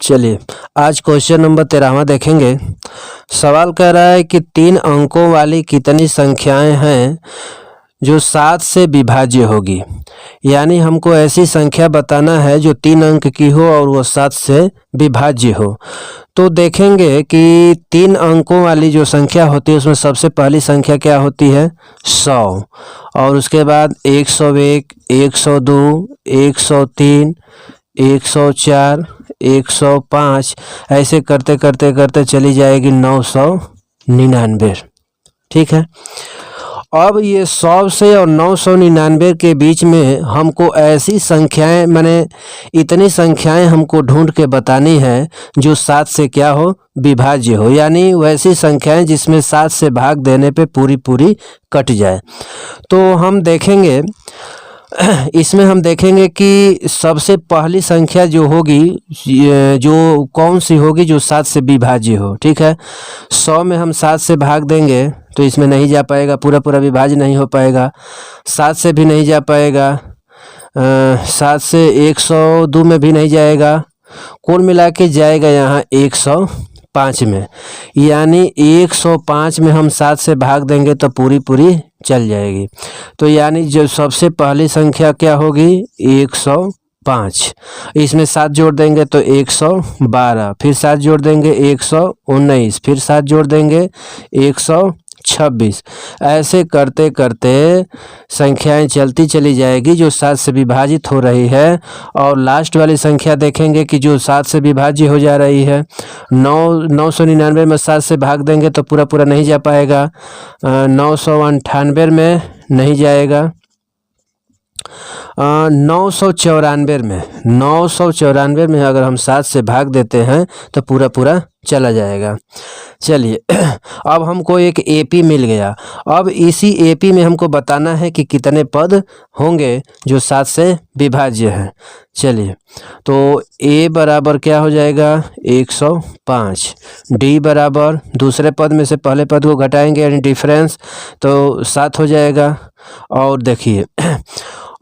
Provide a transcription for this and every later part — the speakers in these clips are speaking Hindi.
चलिए आज क्वेश्चन नंबर 13वां देखेंगे। सवाल कह रहा है कि 3 अंकों वाली कितनी संख्याएं हैं जो 7 से विभाज्य होगी। यानी हमको ऐसी संख्या बताना है जो 3 अंक की हो और वो 7 से विभाज्य हो। तो देखेंगे कि 3 अंकों वाली जो संख्या होती है उसमें सबसे पहली संख्या क्या होती है 100, और उसके बाद 101, 102, 103, 104, 105 ऐसे करते करते करते चली जाएगी 999। ठीक है। अब ये 100 से और 999 के बीच में हमको ऐसी संख्याएं माने इतनी संख्याएं हमको ढूंढ के बतानी है जो 7 से क्या हो विभाज्य हो, यानी वैसी संख्याएं जिसमें 7 से भाग देने पे पूरी पूरी कट जाए। तो हम देखेंगे इसमें हम देखेंगे कि सबसे पहली संख्या जो होगी जो कौन सी होगी जो 7 से विभाज्य हो। ठीक है। 100 में हम 7 से भाग देंगे तो इसमें नहीं जा पाएगा, पूरा पूरा विभाज्य नहीं हो पाएगा। 7 से भी नहीं जा पाएगा, 7 से 102 में भी नहीं जाएगा, कुल मिला के जाएगा यहाँ 105 में। यानी 105 में हम 7 से भाग देंगे तो पूरी पूरी चल जाएगी। तो यानी जो सबसे पहली संख्या क्या होगी 105। इसमें 7 जोड़ देंगे तो 112, फिर 7 जोड़ देंगे 119, फिर 7 जोड़ देंगे 126। ऐसे करते करते संख्याएं चलती चली जाएगी जो 7 से विभाजित हो रही है। और लास्ट वाली संख्या देखेंगे कि जो 7 से विभाज्य हो जा रही है। 999 में 7 से भाग देंगे तो पूरा पूरा नहीं जा पाएगा, 998 में नहीं जाएगा, 994 में अगर हम 7 से भाग देते हैं तो पूरा पूरा चला जाएगा। चलिए अब हमको एक एपी मिल गया। अब इसी एपी में हमको बताना है कि कितने पद होंगे जो 7 से विभाज्य हैं। चलिए तो ए बराबर क्या हो जाएगा 105, डी बराबर दूसरे पद में से पहले पद को घटाएंगे यानी डिफरेंस तो 7 हो जाएगा। और देखिए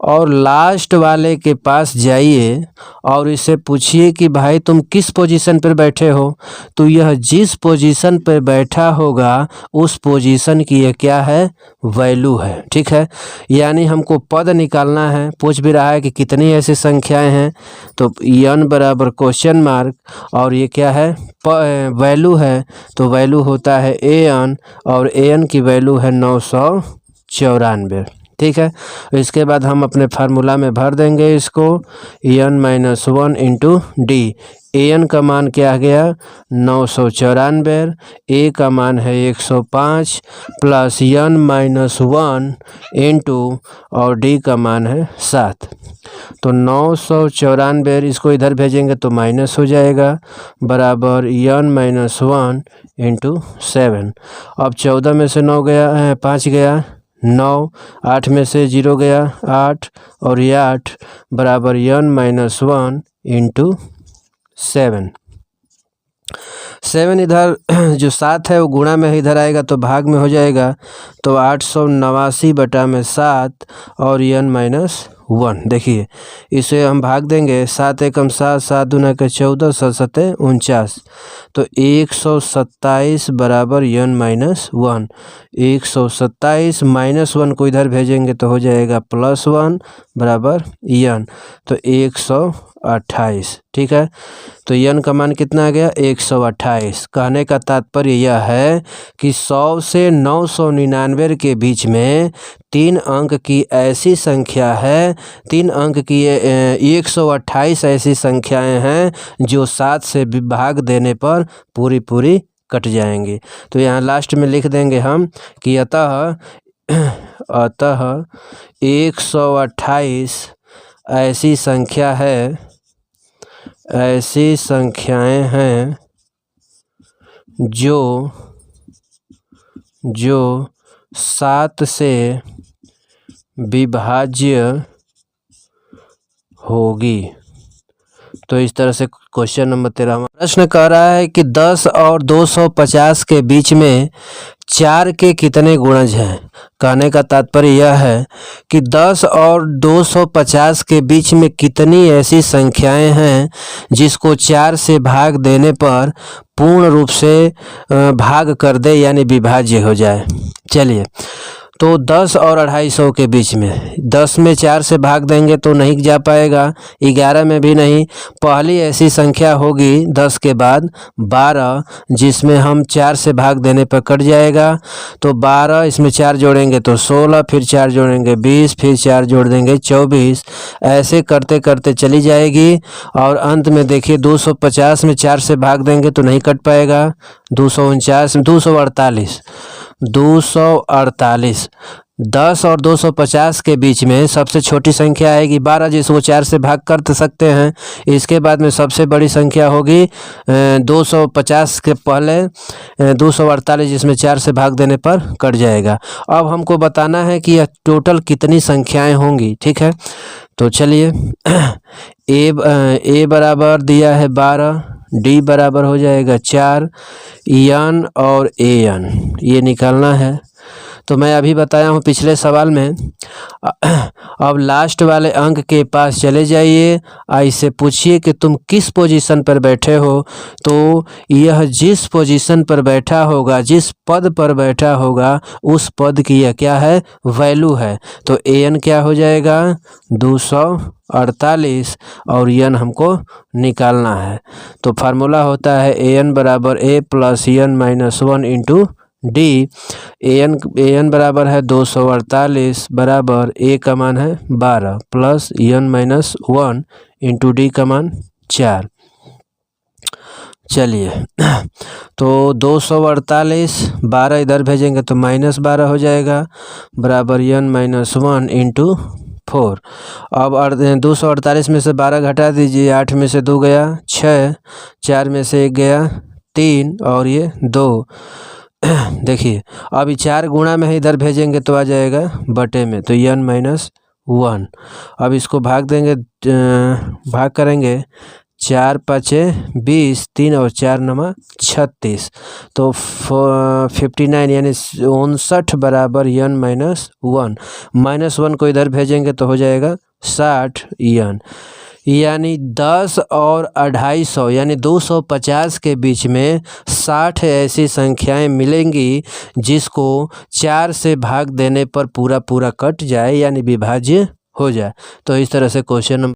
और लास्ट वाले के पास जाइए और इससे पूछिए कि भाई तुम किस पोजीशन पर बैठे हो। तो यह जिस पोजीशन पर बैठा होगा उस पोजीशन की यह क्या है वैल्यू है। ठीक है। यानी हमको पद निकालना है, पूछ भी रहा है कि कितनी ऐसी संख्याएं हैं। तो n बराबर क्वेश्चन मार्क और ये क्या है वैल्यू है, तो वैल्यू होता है an और an की वैल्यू है 994। ठीक है। इसके बाद हम अपने फार्मूला में भर देंगे इसको n-1 इंटू डी। an का मान क्या आ गया 994, a का मान है 105 प्लस n-1 इंटू और d का मान है 7। तो 994 इसको इधर भेजेंगे तो माइनस हो जाएगा बराबर n-1 इंटू 7। अब 14 में से 9 गया 5 गया 9, 8 में से 0 गया 8 और ये 8 बराबर n-1 इंटू 7। 7 इधर जो 7 है वो गुणा में इधर आएगा तो भाग में हो जाएगा, तो 889/7 और n-1। देखिए इसे हम भाग देंगे 7 एकम 7, 7 दूना के 14, 7 सत्ते 49, तो 127 बराबर n-1। 127 -1 को इधर भेजेंगे तो हो जाएगा +1 बराबर n, तो 128। ठीक है। तो n का मान कितना आ गया 128। कहने का तात्पर्य यह है कि 100 से 999 के बीच में 3 अंक की ऐसी संख्या है, 3 अंक की 128 ऐसी संख्याएं हैं जो 7 से भाग देने पर पूरी पूरी कट जाएंगी। तो यहाँ लास्ट में लिख देंगे हम कि अतः 128 ऐसी संख्या है, ऐसी संख्याएं हैं जो 7 से विभाज्य होगी। तो इस तरह से क्वेश्चन नंबर 13 प्रश्न कह रहा है कि 10 और 250 के बीच में 4 के कितने गुणज हैं। कहने का तात्पर्य यह है कि 10 और 250 के बीच में कितनी ऐसी संख्याएं हैं जिसको 4 से भाग देने पर पूर्ण रूप से भाग कर दे यानी विभाज्य हो जाए। चलिए, तो 10 और 250 के बीच में 10 में 4 से भाग देंगे तो नहीं जा पाएगा, 11 में भी नहीं। पहली ऐसी संख्या होगी 10 के बाद 12, जिसमें हम 4 से भाग देने पर कट जाएगा। तो 12, इसमें 4 जोड़ेंगे तो 16, फिर 4 जोड़ेंगे 20, फिर 4 जोड़ देंगे 24। ऐसे करते करते चली जाएगी और अंत में देखिए 250 में 4 से भाग देंगे तो नहीं कट पाएगा। 248 10 और 250 के बीच में सबसे छोटी संख्या आएगी 12, जिसको 4 से भाग कर सकते हैं। इसके बाद में सबसे बड़ी संख्या होगी 250 के पहले 248, जिसमें 4 से भाग देने पर कट जाएगा। अब हमको बताना है कि यह टोटल कितनी संख्याएं होंगी। ठीक है, तो चलिए ए बराबर दिया है 12, डी बराबर हो जाएगा 4, एन और एन ये निकालना है। तो मैं अभी बताया हूँ पिछले सवाल में। अब लास्ट वाले अंक के पास चले जाइए, इससे पूछिए कि तुम किस पोजीशन पर बैठे हो। तो यह जिस पोजीशन पर बैठा होगा, जिस पद पर बैठा होगा, उस पद की यह क्या है, वैल्यू है। तो एन क्या हो जाएगा 248 और एन हमको निकालना है। तो फार्मूला होता है एन बराबर A plus N minus 1 into D. N बराबर है 248 बराबर ए का मान है 12 plus N minus 1 into D का मान 4। चलिए, तो 248 12 इधर भेजेंगे तो माइनस 12 हो जाएगा बराबर एन माइनस 1 इंटू 4। अब 248 में से 12 घटा दीजिए, 8 में से 2 गया 6, 4 में से 1 गया 3 और ये 2। देखिए अब 4 गुणा में है, इधर भेजेंगे तो आ जाएगा बटे में, तो एन माइनस 1। अब इसको भाग देंगे, भाग करेंगे 4 5 20, 3 और 4 9 36, तो 59 यानी 59 बराबर एन माइनस 1। माइनस 1 को इधर भेजेंगे तो हो जाएगा 60 एन। यानी 10 और 250 यानी 250 के बीच में 60 ऐसी संख्याएं मिलेंगी जिसको 4 से भाग देने पर पूरा कट जाए यानी विभाज्य हो जाए। तो इस तरह से क्वेश्चन